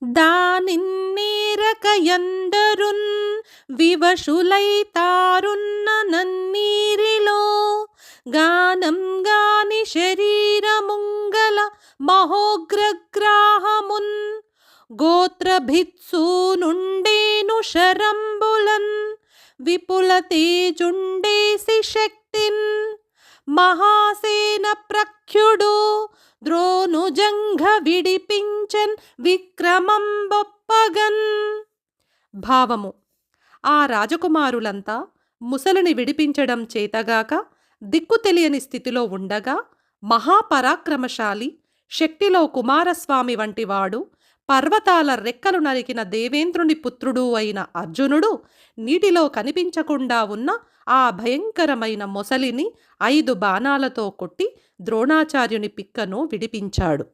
దానిన్నేరకయందరున్ వివశులైతారున్న నన్నీరిలో గానం గాని శరీరముంగల మహోగ్రగ్రాహమున్ గోత్రభిత్సూనుండేను శరంబులన్ విపుల తేజుండేసి శక్తిన్ మహాసేన ప్రఖ్యుడు ద్రోణుజంఘ విడిపించన్ విక్రమంబొప్పగన్. భావము: ఆ రాజకుమారులంతా ముసలిని విడిపించడం చేతగాక దిక్కు తెలియని స్థితిలో ఉండగా మహాపరాక్రమశాలి, శక్తిలో కుమారస్వామి వంటివాడు, పర్వతాల రెక్కలు నరికిన దేవేంద్రుని పుత్రుడు అయిన అర్జునుడు నీటిలో కనిపించకుండా ఉన్న ఆ భయంకరమైన మొసలిని 5 బాణాలతో కొట్టి ద్రోణాచార్యుని పిక్కను విడిపించాడు.